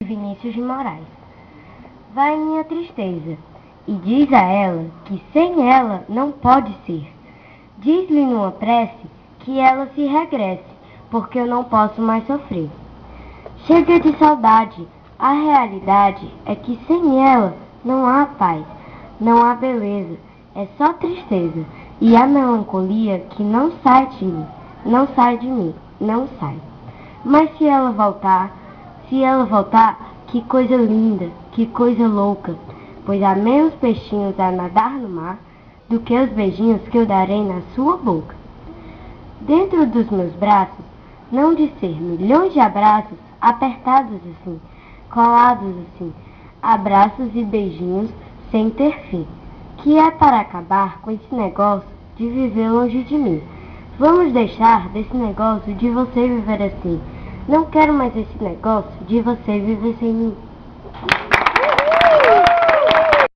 Vinícius de Moraes. Vai minha tristeza, e diz a ela que sem ela não pode ser. Diz-lhe numa prece que ela se regresse, porque eu não posso mais sofrer. Chega de saudade, a realidade é que sem ela não há paz, não há beleza, é só tristeza e a melancolia que não sai de mim, não sai de mim, não sai. Mas se ela voltar, que coisa linda, que coisa louca, pois há menos peixinhos a nadar no mar do que os beijinhos que eu darei na sua boca. Dentro dos meus braços, não de ser milhões de abraços apertados assim, colados assim, abraços e beijinhos sem ter fim, que é para acabar com esse negócio de viver longe de mim. Vamos deixar desse negócio de você viver assim. Não quero mais esse negócio de você viver sem mim.